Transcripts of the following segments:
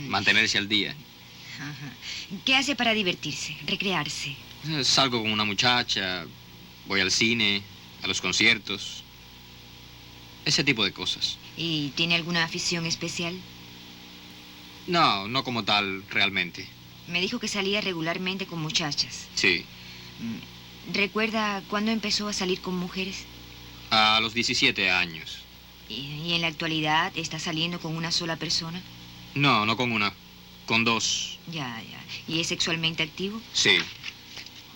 mantenerse al día. Ajá. ¿Qué hace para divertirse, recrearse? Salgo con una muchacha, voy al cine, a los conciertos, ese tipo de cosas. ¿Y tiene alguna afición especial? No, no como tal, realmente. Me dijo que salía regularmente con muchachas. Sí, ¿Recuerda cuándo empezó a salir con mujeres? a los 17 años. ¿Y en la actualidad está saliendo con una sola persona? No, no con una, con dos. Ya. ¿Y es sexualmente activo? Sí,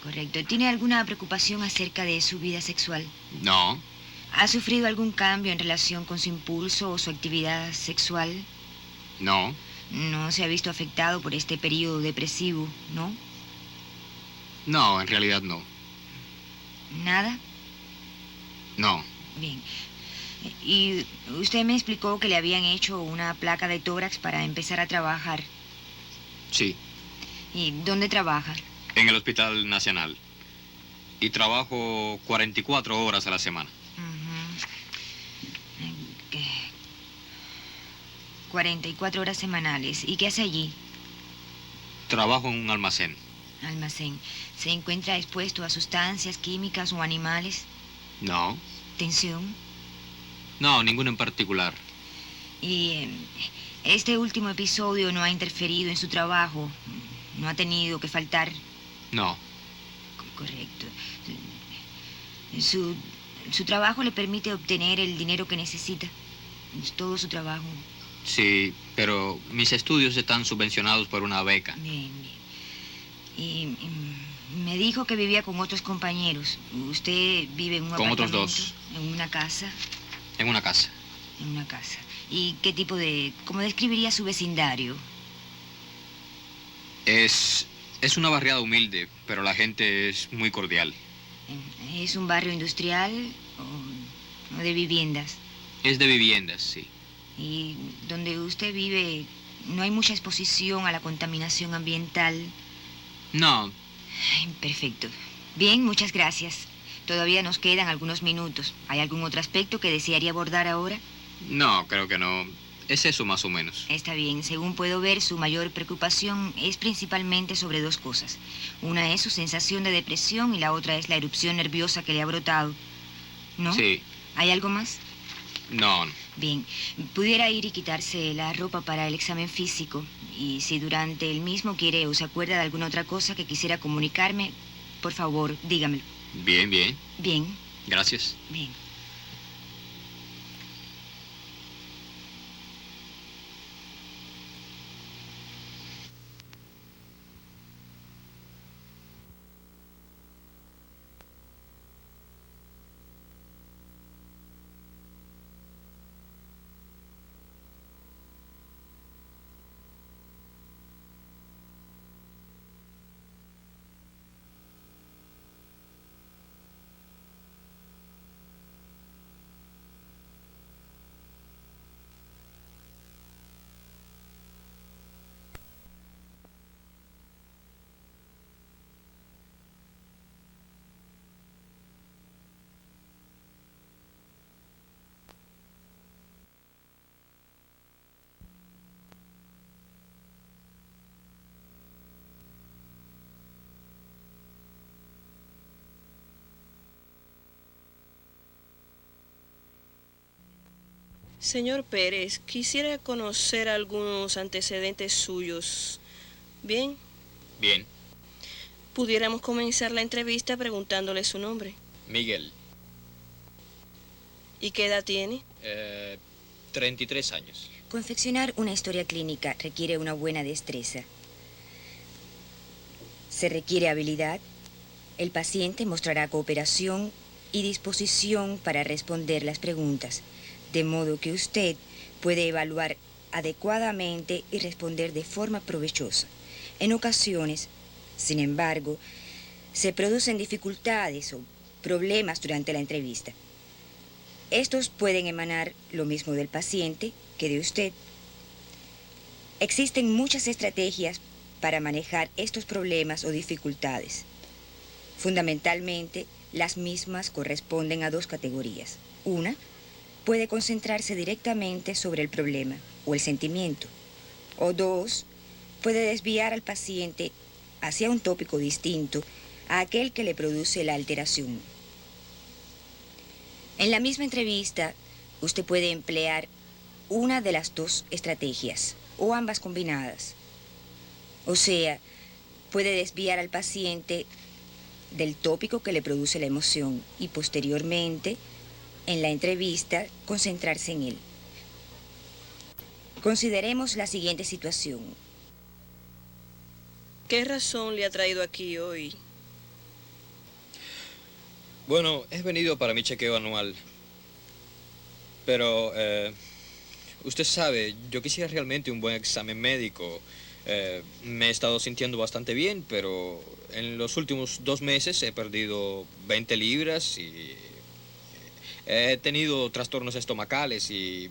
Correcto. ¿Tiene alguna preocupación acerca de su vida sexual? no, ¿Ha sufrido algún cambio en relación con su impulso o su actividad sexual? no, ¿No se ha visto afectado por este periodo depresivo, no? no, en realidad no. ¿Nada? No, Bien. Y usted me explicó que le habían hecho una placa de tórax para empezar a trabajar. sí, ¿Y dónde trabaja? en el Hospital Nacional. Y trabajo 44 horas a la semana. Ujú. ¿Qué? 44 horas semanales. ¿Y qué hace allí? Trabajo en un almacén. Almacén. ¿Se encuentra expuesto a sustancias químicas o animales? No, ¿Tensión? no, ninguno en particular. ¿Y este último episodio no ha interferido en su trabajo? ¿No ha tenido que faltar? No, Correcto. Su, su trabajo le permite obtener el dinero que necesita. Es todo su trabajo. sí, pero mis estudios están subvencionados por una beca. Bien. Y me dijo que vivía con otros compañeros. ¿Usted vive en un Con otros apartamento? dos. ¿En una casa? En una casa. En una casa. ¿Y qué tipo de... cómo describiría su vecindario? Es una barriada humilde, pero la gente es muy cordial. ¿Es un barrio industrial o de viviendas? Es de viviendas, sí. Y donde usted vive, ¿no hay mucha exposición a la contaminación ambiental? No, Ay, perfecto. Bien, muchas gracias. Todavía nos quedan algunos minutos. ¿Hay algún otro aspecto que desearía abordar ahora? no, creo que no. Es eso más o menos. Está bien. Según puedo ver, su mayor preocupación es principalmente sobre dos cosas. Una es su sensación de depresión y la otra es la erupción nerviosa que le ha brotado. ¿No? Sí. ¿Hay algo más? No, Bien. Pudiera ir y quitarse la ropa para el examen físico. Y si durante el mismo quiere o se acuerda de alguna otra cosa que quisiera comunicarme, por favor, dígamelo. bien, bien. Bien, Gracias. bien. Señor Pérez, quisiera conocer algunos antecedentes suyos. Bien, Bien. pudiéramos comenzar la entrevista preguntándole su nombre. Miguel, ¿Y qué edad tiene? 33 años. Confeccionar una historia clínica requiere una buena destreza. Se requiere habilidad. El paciente mostrará cooperación y disposición para responder las preguntas, de modo que usted puede evaluar adecuadamente y responder de forma provechosa. En ocasiones, sin embargo, se producen dificultades o problemas durante la entrevista. Estos pueden emanar lo mismo del paciente que de usted. Existen muchas estrategias para manejar estos problemas o dificultades. Fundamentalmente, las mismas corresponden a dos categorías. Una puede concentrarse directamente sobre el problema o el sentimiento. O dos, puede desviar al paciente hacia un tópico distinto a aquel que le produce la alteración. En la misma entrevista, usted puede emplear una de las dos estrategias o ambas combinadas. O sea, puede desviar al paciente del tópico que le produce la emoción y posteriormente, en la entrevista, concentrarse en él. Consideremos la siguiente situación. ¿Qué razón le ha traído aquí hoy? Bueno, he venido para mi chequeo anual. Pero, usted sabe, yo quisiera realmente un buen examen médico. Me he estado sintiendo bastante bien, pero en los últimos 2 meses he perdido 20 libras y he tenido trastornos estomacales y...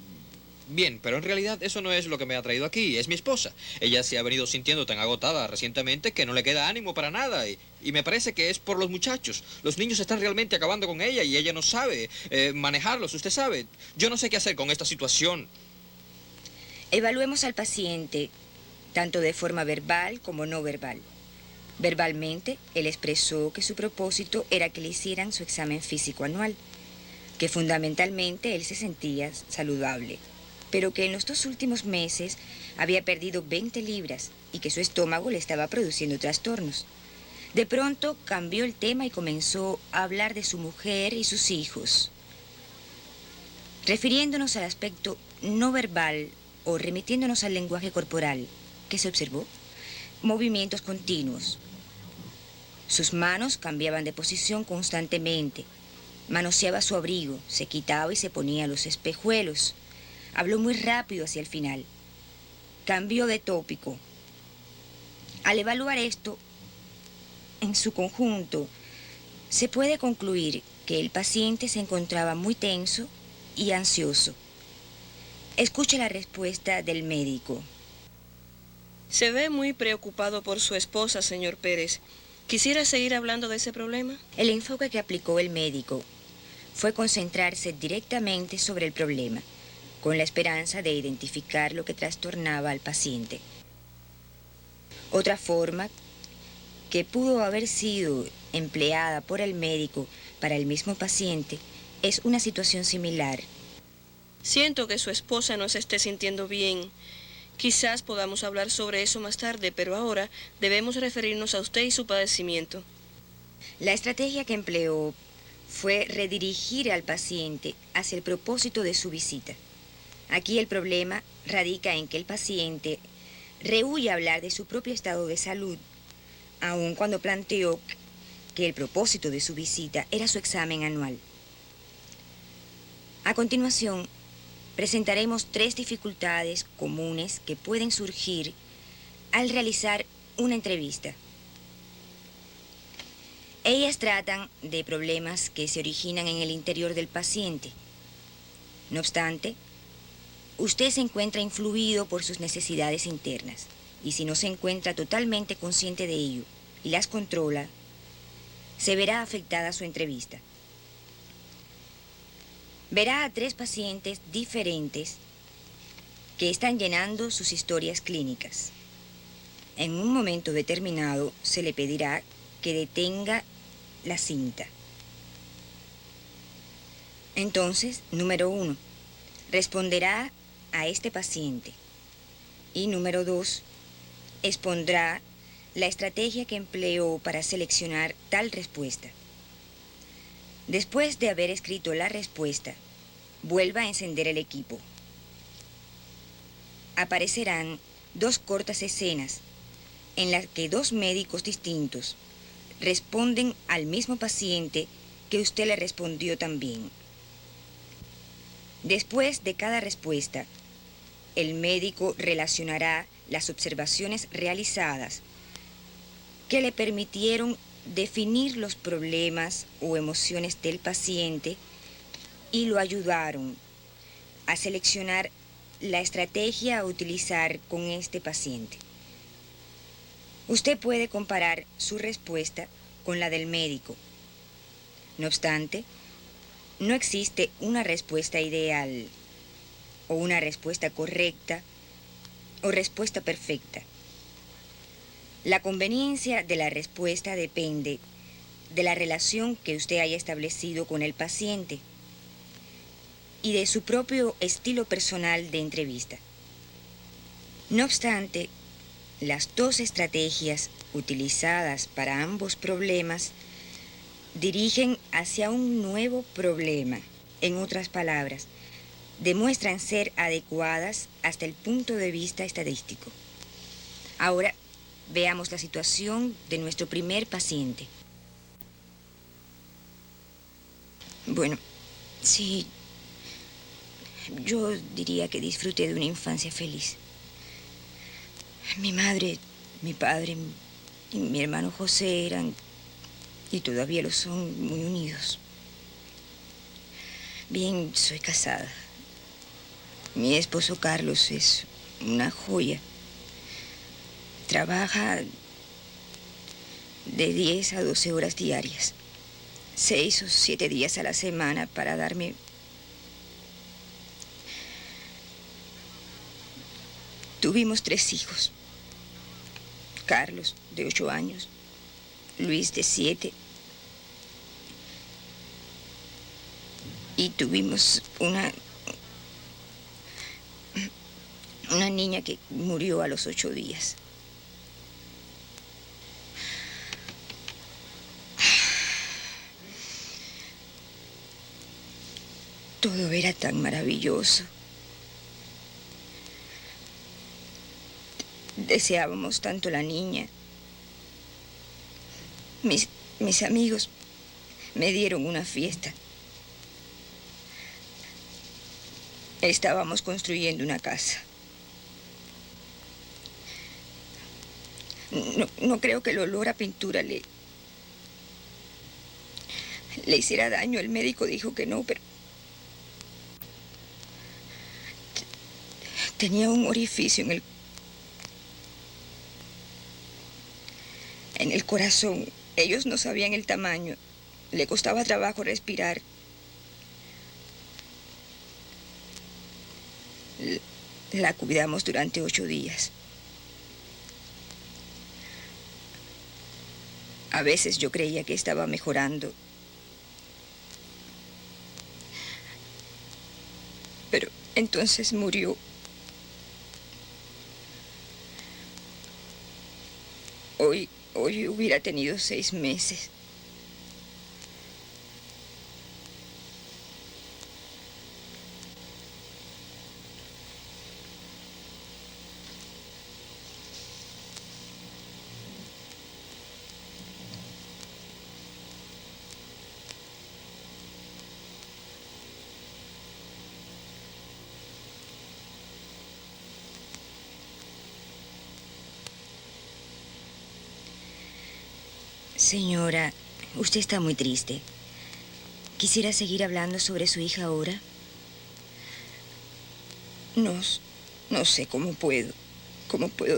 Bien, pero en realidad eso no es lo que me ha traído aquí, es mi esposa. Ella se ha venido sintiendo tan agotada recientemente que no le queda ánimo para nada y me parece que es por los muchachos. Los niños están realmente acabando con ella y ella no sabe manejarlos, usted sabe. Yo no sé qué hacer con esta situación. Evaluemos al paciente tanto de forma verbal como no verbal. Verbalmente, él expresó que su propósito era que le hicieran su examen físico anual, que fundamentalmente él se sentía saludable, pero que en los 2 últimos meses había perdido 20 libras y que su estómago le estaba produciendo trastornos. De pronto cambió el tema y comenzó a hablar de su mujer y sus hijos. Refiriéndonos al aspecto no verbal o remitiéndonos al lenguaje corporal, ¿qué se observó? Movimientos continuos. Sus manos cambiaban de posición constantemente. Manoseaba su abrigo, se quitaba y se ponía los espejuelos. Habló muy rápido hacia el final. Cambió de tópico. Al evaluar esto en su conjunto, se puede concluir que el paciente se encontraba muy tenso y ansioso. Escuche la respuesta del médico. Se ve muy preocupado por su esposa, señor Pérez. ¿Quisiera seguir hablando de ese problema? El enfoque que aplicó el médico fue concentrarse directamente sobre el problema, con la esperanza de identificar lo que trastornaba al paciente. Otra forma que pudo haber sido empleada por el médico para el mismo paciente es una situación similar. Siento que su esposa no se esté sintiendo bien. Quizás podamos hablar sobre eso más tarde, pero ahora debemos referirnos a usted y su padecimiento. La estrategia que empleó fue redirigir al paciente hacia el propósito de su visita. Aquí el problema radica en que el paciente rehúye hablar de su propio estado de salud, aun cuando planteó que el propósito de su visita era su examen anual. A continuación, presentaremos 3 dificultades comunes que pueden surgir al realizar una entrevista. Ellas tratan de problemas que se originan en el interior del paciente. No obstante, usted se encuentra influido por sus necesidades internas y si no se encuentra totalmente consciente de ello y las controla, se verá afectada su entrevista. Verá a 3 pacientes diferentes que están llenando sus historias clínicas. En un momento determinado se le pedirá que detenga la cinta. Entonces, número 1, responderá a este paciente. Y número 2, expondrá la estrategia que empleó para seleccionar tal respuesta. Después de haber escrito la respuesta, vuelva a encender el equipo. Aparecerán 2 cortas escenas en las que 2 médicos distintos responden al mismo paciente que usted le respondió también. Después de cada respuesta, el médico relacionará las observaciones realizadas que le permitieron definir los problemas o emociones del paciente y lo ayudaron a seleccionar la estrategia a utilizar con este paciente. Usted puede comparar su respuesta con la del médico. No obstante, no existe una respuesta ideal o una respuesta correcta o respuesta perfecta. La conveniencia de la respuesta depende de la relación que usted haya establecido con el paciente y de su propio estilo personal de entrevista. No obstante, las dos estrategias utilizadas para ambos problemas dirigen hacia un nuevo problema. En otras palabras, demuestran ser adecuadas hasta el punto de vista estadístico. Ahora, veamos la situación de nuestro primer paciente. Bueno, sí, yo diría que disfruté de una infancia feliz. Mi madre, mi padre y mi hermano José eran, y todavía lo son, muy unidos. Bien, soy casada. Mi esposo Carlos es una joya. Trabaja de 10 a 12 horas diarias, 6 o 7 días a la semana para darme... Tuvimos 3 hijos. Carlos, de 8 años. Luis, de 7. Y tuvimos una niña que murió a los 8 días. Todo era tan maravilloso. Deseábamos tanto la niña. Mis amigos me dieron una fiesta. Estábamos construyendo una casa. No creo que el olor a pintura le hiciera daño. El médico dijo que no, pero tenía un orificio en el corazón. Ellos no sabían el tamaño. Le costaba trabajo respirar. La cuidamos durante 8 días. A veces yo creía que estaba mejorando. Pero entonces murió. Hoy hubiera tenido 6 meses. Señora, usted está muy triste. ¿Quisiera seguir hablando sobre su hija ahora? No sé cómo puedo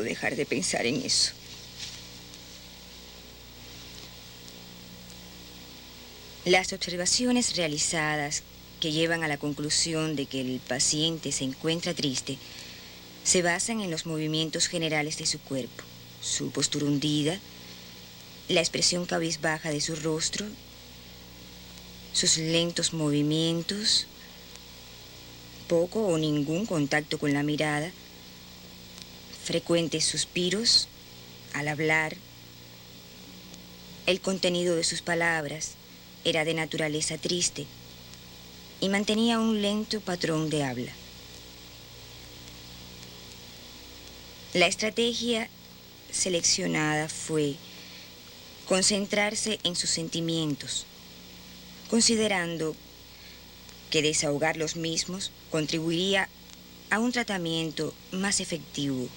dejar de pensar en eso. Las observaciones realizadas que llevan a la conclusión de que el paciente se encuentra triste se basan en los movimientos generales de su cuerpo, su postura hundida, la expresión cabizbaja de su rostro, sus lentos movimientos, poco o ningún contacto con la mirada, frecuentes suspiros al hablar. El contenido de sus palabras era de naturaleza triste y mantenía un lento patrón de habla. La estrategia seleccionada fue concentrarse en sus sentimientos, considerando que desahogar los mismos contribuiría a un tratamiento más efectivo.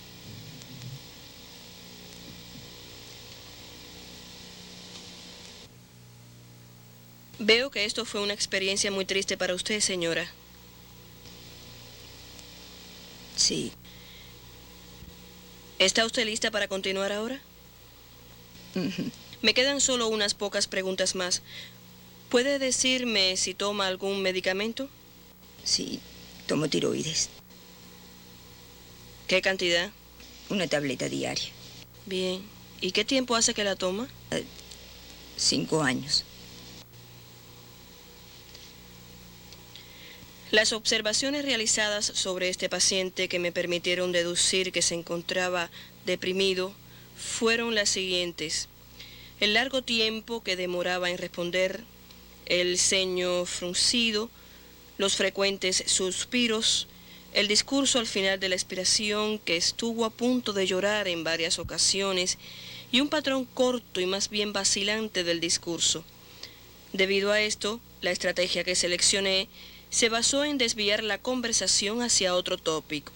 Veo que esto fue una experiencia muy triste para usted, señora. Sí. ¿Está usted lista para continuar ahora? Me quedan solo unas pocas preguntas más. ¿Puede decirme si toma algún medicamento? Sí, tomo tiroides. ¿Qué cantidad? una tableta diaria. Bien. ¿Y qué tiempo hace que la toma? 5 años. Las observaciones realizadas sobre este paciente que me permitieron deducir que se encontraba deprimido fueron las siguientes. El largo tiempo que demoraba en responder, el ceño fruncido, los frecuentes suspiros, el discurso al final de la expiración que estuvo a punto de llorar en varias ocasiones y un patrón corto y más bien vacilante del discurso. Debido a esto, la estrategia que seleccioné se basó en desviar la conversación hacia otro tópico.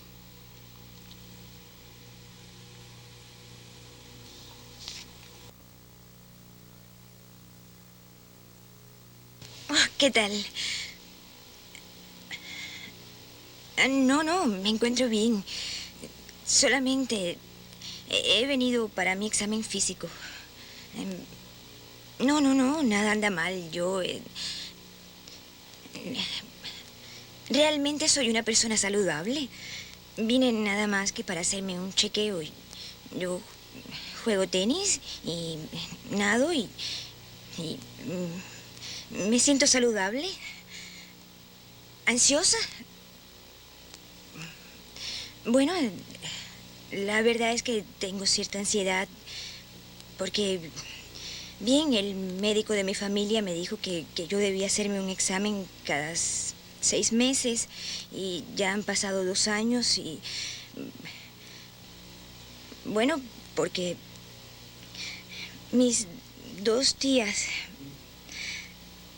¿Qué tal? No, me encuentro bien. Solamente he venido para mi examen físico. No, nada anda mal. Yo realmente soy una persona saludable. Vine nada más que para hacerme un chequeo. Yo juego tenis y nado y me siento saludable. ¿Ansiosa? Bueno, la verdad es que tengo cierta ansiedad porque, bien, el médico de mi familia me dijo que yo debía hacerme un examen cada 6 meses y ya han pasado 2 años y, bueno, porque mis 2 tías,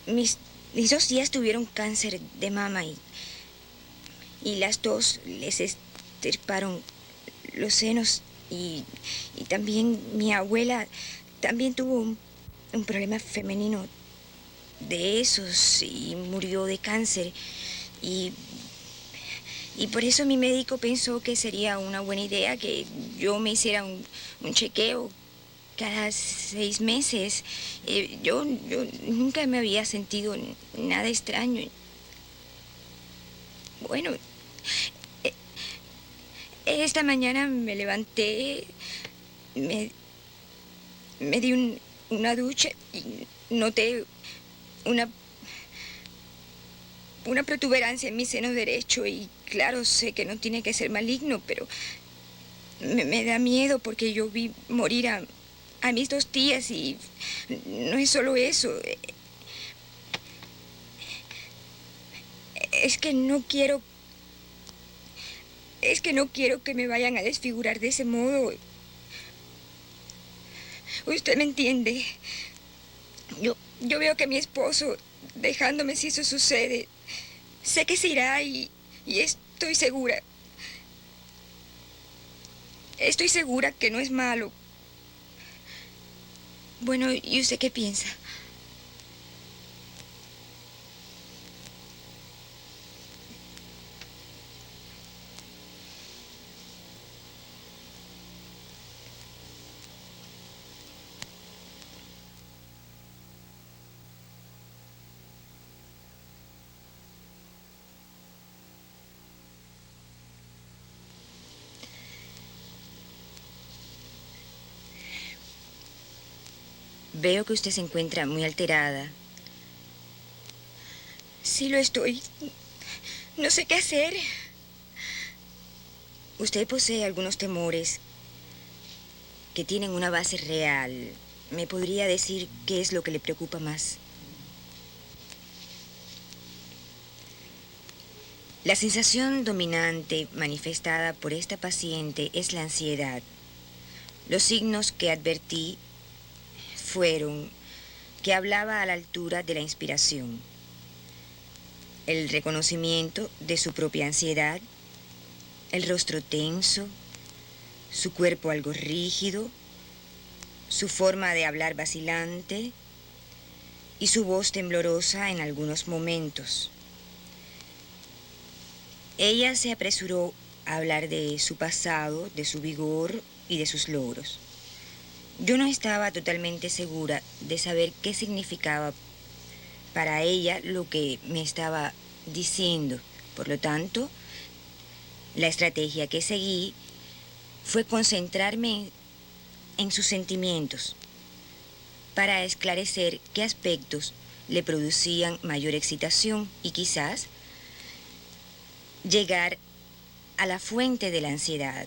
mis 2 tías tuvieron cáncer de mama y las 2 les extirparon los senos y también mi abuela también tuvo un problema femenino de esos y murió de cáncer y por eso mi médico pensó que sería una buena idea que yo me hiciera un chequeo cada 6 meses. Yo nunca me había sentido nada extraño. Bueno, esta mañana me levanté, me di una ducha y noté una protuberancia en mi seno derecho y claro, sé que no tiene que ser maligno, pero me da miedo porque yo vi morir a mis 2 tías y no es solo eso. Es que no quiero que me vayan a desfigurar de ese modo. Usted me entiende. Yo veo que mi esposo, dejándome si eso sucede, sé que se irá y estoy segura. Estoy segura que no es malo. Bueno, ¿y usted qué piensa? Veo que usted se encuentra muy alterada. Sí lo estoy. No sé qué hacer. Usted posee algunos temores que tienen una base real. ¿Me podría decir qué es lo que le preocupa más? La sensación dominante manifestada por esta paciente es la ansiedad. Los signos que advertí fueron que hablaba a la altura de la inspiración, el reconocimiento de su propia ansiedad, el rostro tenso, su cuerpo algo rígido, su forma de hablar vacilante y su voz temblorosa en algunos momentos. Ella se apresuró a hablar de su pasado, de su vigor y de sus logros. Yo no estaba totalmente segura de saber qué significaba para ella lo que me estaba diciendo. Por lo tanto, la estrategia que seguí fue concentrarme en sus sentimientos para esclarecer qué aspectos le producían mayor excitación y quizás llegar a la fuente de la ansiedad.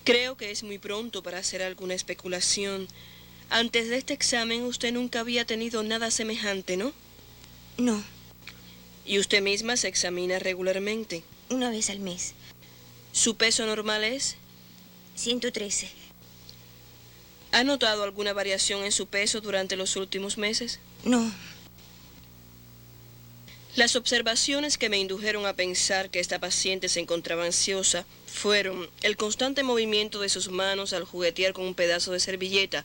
Creo que es muy pronto para hacer alguna especulación. Antes de este examen usted nunca había tenido nada semejante, ¿no? No, Y usted misma se examina regularmente. una vez al mes. ¿Su peso normal es? 113. ¿Ha notado alguna variación en su peso durante los últimos meses? No, Las observaciones que me indujeron a pensar que esta paciente se encontraba ansiosa fueron el constante movimiento de sus manos al juguetear con un pedazo de servilleta,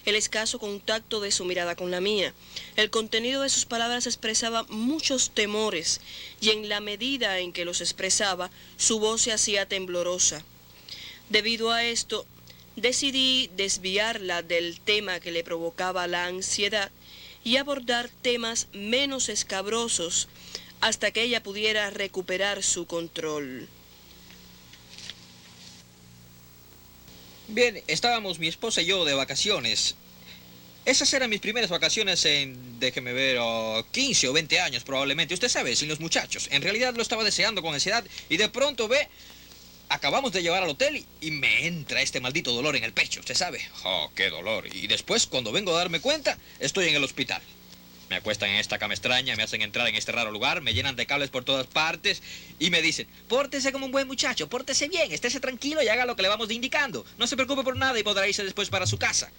el escaso contacto de su mirada con la mía. El contenido de sus palabras expresaba muchos temores y en la medida en que los expresaba, su voz se hacía temblorosa. Debido a esto, decidí desviarla del tema que le provocaba la ansiedad y abordar temas menos escabrosos hasta que ella pudiera recuperar su control. Bien, estábamos mi esposa y yo de vacaciones. Esas eran mis primeras vacaciones en, déjeme ver, 15 o 20 años probablemente. Usted sabe, sin los muchachos. En realidad lo estaba deseando con ansiedad y de pronto ve, acabamos de llevar al hotel y me entra este maldito dolor en el pecho, usted sabe. Oh, qué dolor. Y después, cuando vengo a darme cuenta, estoy en el hospital. Me acuestan en esta cama extraña, me hacen entrar en este raro lugar, me llenan de cables por todas partes y me dicen, pórtese como un buen muchacho, pórtese bien, estése tranquilo y haga lo que le vamos indicando. No se preocupe por nada y podrá irse después para su casa.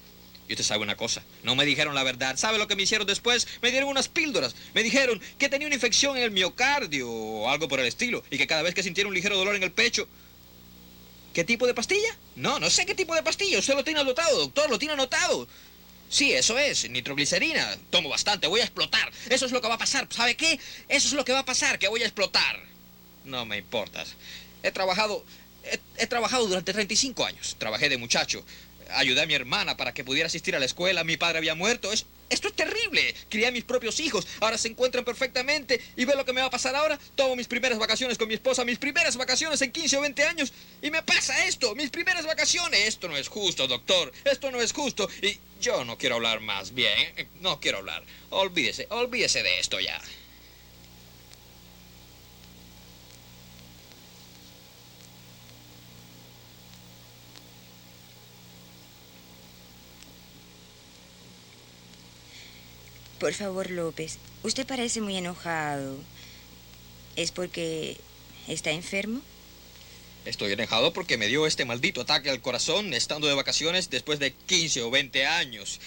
Y usted sabe una cosa, no me dijeron la verdad. ¿Sabe lo que me hicieron después? Me dieron unas píldoras. Me dijeron que tenía una infección en el miocardio o algo por el estilo y que cada vez que sintiera un ligero dolor en el pecho... ¿Qué tipo de pastilla? No, no sé qué tipo de pastilla. Usted lo tiene anotado, doctor, lo tiene anotado. Sí, eso es, nitroglicerina. Tomo bastante, voy a explotar. Eso es lo que va a pasar. ¿Sabe qué? Eso es lo que va a pasar, que voy a explotar. No me importa. He trabajado durante 35 años. Trabajé de muchacho. Ayudé a mi hermana para que pudiera asistir a la escuela. Mi padre había muerto. Esto es terrible. Crié a mis propios hijos. Ahora se encuentran perfectamente. ¿Y ve lo que me va a pasar ahora? Tomo mis primeras vacaciones con mi esposa. Mis primeras vacaciones en 15 o 20 años. Y me pasa esto. Mis primeras vacaciones. Esto no es justo, doctor. Esto no es justo. Y yo no quiero hablar más bien. No quiero hablar. Olvídese de esto ya. por favor, López, usted parece muy enojado. ¿Es porque está enfermo? Estoy enojado porque me dio este maldito ataque al corazón estando de vacaciones después de 15 o 20 años.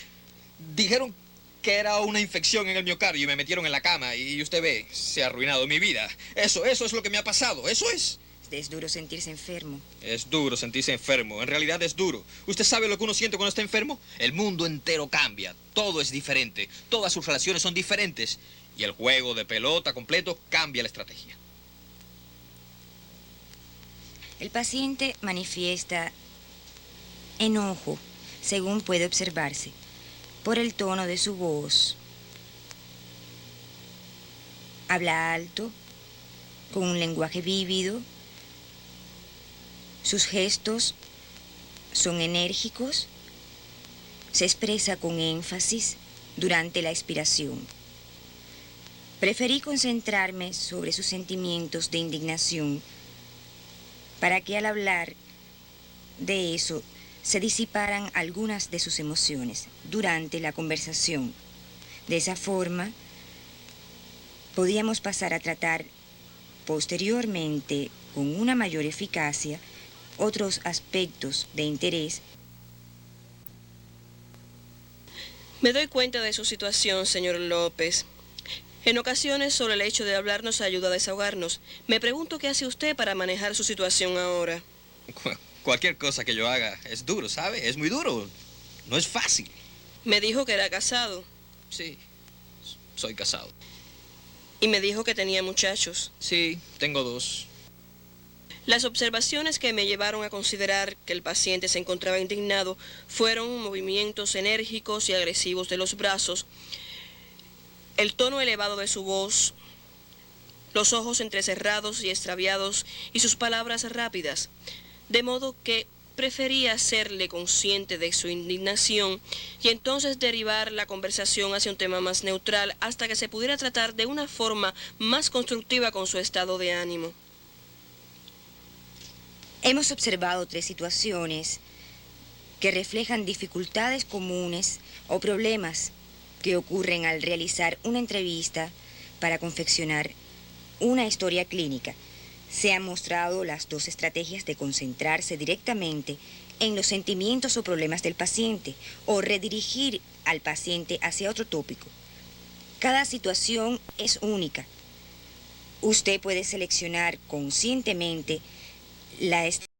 Dijeron que era una infección en el miocardio y me metieron en la cama y usted ve, se ha arruinado mi vida. Eso es lo que me ha pasado, eso es. Es duro sentirse enfermo. Es duro sentirse enfermo, en realidad es duro. ¿Usted sabe lo que uno siente cuando está enfermo? El mundo entero cambia, todo es diferente, todas sus relaciones son diferentes y el juego de pelota completo cambia la estrategia. El paciente manifiesta enojo, según puede observarse, por el tono de su voz. Habla alto, con un lenguaje vívido. Sus gestos son enérgicos. Se expresa con énfasis durante la expiración. Preferí concentrarme sobre sus sentimientos de indignación para que al hablar de eso se disiparan algunas de sus emociones durante la conversación. De esa forma, podíamos pasar a tratar posteriormente, con una mayor eficacia, otros aspectos de interés. Me doy cuenta de su situación, señor López. En ocasiones, solo el hecho de hablar nos ayuda a desahogarnos. Me pregunto qué hace usted para manejar su situación ahora. Cualquier cosa que yo haga es duro, ¿sabe? Es muy duro. No es fácil. Me dijo que era casado Sí, soy casado. y me dijo que tenía muchachos. Sí, tengo 2. Las observaciones que me llevaron a considerar que el paciente se encontraba indignado fueron movimientos enérgicos y agresivos de los brazos, el tono elevado de su voz, los ojos entrecerrados y extraviados y sus palabras rápidas, de modo que prefería hacerle consciente de su indignación y entonces derivar la conversación hacia un tema más neutral hasta que se pudiera tratar de una forma más constructiva con su estado de ánimo. Hemos observado 3 situaciones que reflejan dificultades comunes o problemas que ocurren al realizar una entrevista para confeccionar una historia clínica. Se han mostrado las 2 estrategias de concentrarse directamente en los sentimientos o problemas del paciente o redirigir al paciente hacia otro tópico. Cada situación es única. Usted puede seleccionar conscientemente la estrategia